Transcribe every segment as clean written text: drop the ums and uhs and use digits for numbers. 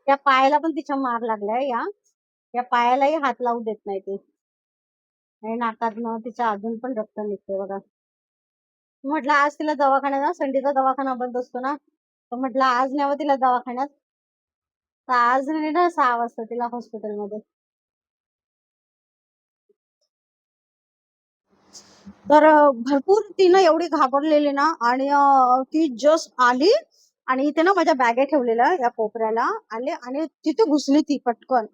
त्या पायाला पण तिच्या मार लागलाय. या पायालाही हात लावू देत नाही ती. आणि नाकातनं तिच्या अजून पण रक्त निघते बघा. म्हटलं आज तिला दवाखान्यात ना, संडेचा दवाखाना बंद असतो ना, तर म्हटलं आज न्यावं तिला दवाखान्यात. तर आज नेले ना 6 वाजता तिला हॉस्पिटलमध्ये. तर भरपूर तिनं एवढी घाबरलेली ना, आणि ती जस्ट आली आणि इथे ना माझ्या बॅगे ठेवलेल्या या कोपऱ्याला आले आणि तिथे घुसली ती पटकन.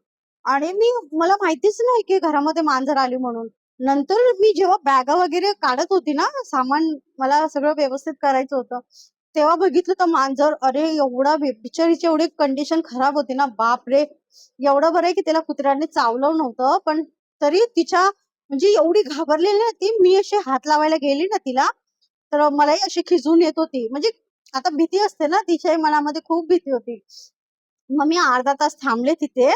आणि मला माहितीच नाही की घरामध्ये मांजर आली म्हणून. नंतर मी जेव्हा बॅगा वगैरे काढत होती ना, सामान मला सगळं व्यवस्थित करायचं होतं, तेव्हा बघितलं तर मांजर. अरे एवढा बिचारीची एवढी कंडिशन खराब होती ना, बापरे. एवढं बरं आहे की त्याला कुत्र्याने चावलं नव्हतं, पण तरी तिच्या म्हणजे एवढी घाबरलेली ना ती. मी अशी हात लावायला गेली ना तिला, तर मलाही अशी खिजून येत होती. म्हणजे आता भीती असते ना, तिच्याही मनामध्ये खूप भीती होती. मग मी अर्धा तास थांबले तिथे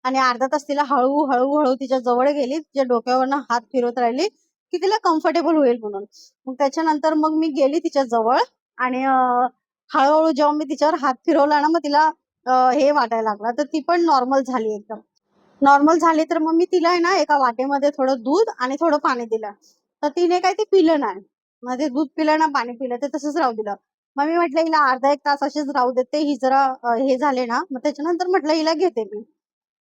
आणि अर्धा तास तिला हळू तिच्या जवळ गेली, तिच्या डोक्यावरनं हात फिरवत राहिली की तिला कम्फर्टेबल होईल म्हणून. मग त्याच्यानंतर मग मी गेली तिच्या जवळ आणि हळूहळू जेव्हा मी तिच्यावर हात फिरवला ना, मग तिला हे वाटायला लागला, तर ती पण नॉर्मल झाली एकदम. नॉर्मल झाली तर मग मी तिला आहे ना एका वाटेमध्ये थोडं दूध आणि थोडं पाणी दिलं. तर तिने काय ते पिलं नाही. मग ते दूध पिलं ना, पाणी पिलं, ते तसंच राहू दिलं. मग मी म्हटलं हिला अर्धा एक तास अशीच राहू देते, ही जरा हे झाले ना, मग त्याच्यानंतर म्हटलं हिला घेते मी.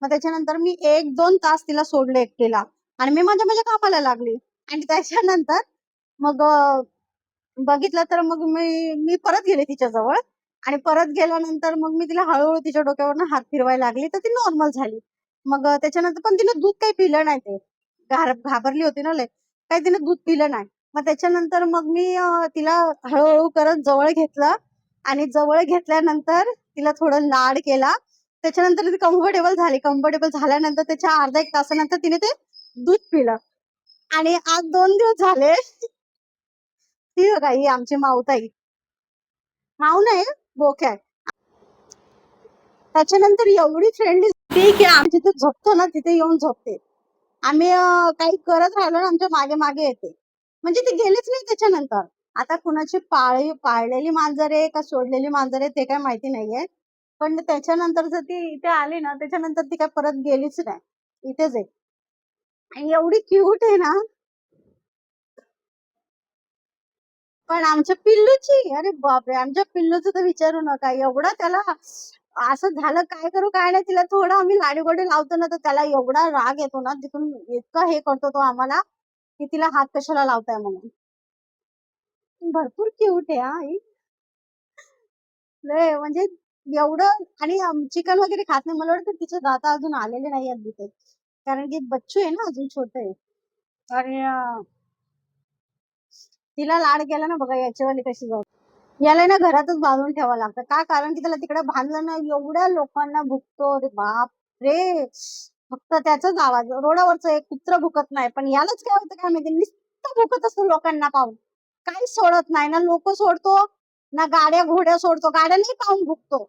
मग त्याच्यानंतर मी 1-2 तास तिला सोडले एकटीला आणि मी माझ्या माझ्या कामाला लागली. आणि त्याच्यानंतर मग बघितलं तर मग मी परत गेले तिच्या जवळ आणि परत गेल्यानंतर मग मी तिला हळूहळू तिच्या डोक्यावरनं हात फिरवायला लागली, तर ती नॉर्मल झाली. मग त्याच्यानंतर पण तिने दूध काही पिलं नाही. ते घाबरली होती ना लय, काही तिने दूध पिलं नाही. मग त्याच्यानंतर मग मी तिला हळूहळू करत जवळ घेतलं आणि जवळ घेतल्यानंतर तिला थोडं लाड केला. त्याच्यानंतर ती कम्फर्टेबल झाली. कम्फर्टेबल झाल्यानंतर त्याच्या अर्धा एक तासानंतर तिने ते दूध पिलं. आणि आज 2 दिवस झाले. ती बघा, ही आमची माऊताई. माऊ नाही, बोक्या आहे. त्याच्यानंतर एवढी फ्रेंडली झाली की आम्ही जिथे झोपतो ना तिथे येऊन झोपते. आम्ही काही करत राहिलो ना, आमच्या मागे मागे येते. म्हणजे ती गेलीच नाही त्याच्यानंतर. आता कुणाची पाळलेली मांजर आहे का सोडलेली मांजर आहे ते काय माहिती नाहीये. पण त्याच्यानंतर जर ती इथे आली ना, त्याच्यानंतर ती काय परत गेलीच नाही. इथेच आहे. आणि एवढी क्यूट आहे ना. पण आमच्या पिल्लूची, अरे बापरे, आमच्या पिल्लूचं तर विचारू नका. एवढा त्याला असं झालं काय करू काय नाही, तिला थोडं आम्ही लाडीगोडी लावतो ना, तर त्याला एवढा राग येतो ना तिथून. इतकं हे करतो तो आम्हाला की तिला हात कशाला लावताय म्हणून. भरपूर क्यूट आहे हा ही. लय म्हणजे एवढं. आणि चिकन वगैरे खात नाही. मला वाटतं तिचे दात अजून आलेले नाही आहेत तिथे, कारण की बच्चू आहे ना, अजून छोट आहे. आणि तिला लाड केला ना बघा, याच्यावाली कशी जाऊ. याला ना घरातच बांधून ठेवावं लागतं. का? कारण की त्याला तिकडे बांधलं ना, एवढ्या लोकांना भुकतो. अरे बाप रे. फक्त त्याचाच आवाज. रोडावरचं एक कुत्र भुकत नाही, पण यालाच काय होतं काय माहिती, नुसतं भुकत असतो लोकांना पाहून. काही सोडत नाही ना, लोक सोडतो ना, गाड्या घोड्या सोडतो. गाड्यांनाही पाहून भुकतो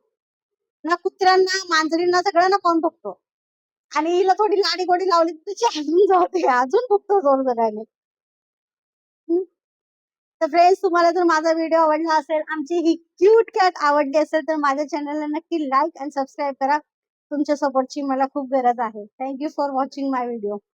ना, कुत्र्यांना मांजरींना सगळ्यांना पाहून भुकतो. आणि हिला थोडी लाडी गोडी लावली तर तिची अजून जाते, अजून भुकतो जोर जगाने. तर फ्रेंड्स, तुम्हाला जर माझा व्हिडिओ आवडला असेल, आमची ही क्यूट कॅट आवडली असेल, तर माझ्या चॅनलला नक्की लाईक आणि सबस्क्राईब करा. तुमच्या सपोर्टची मला खूप गरज आहे. Thank you for watching my video.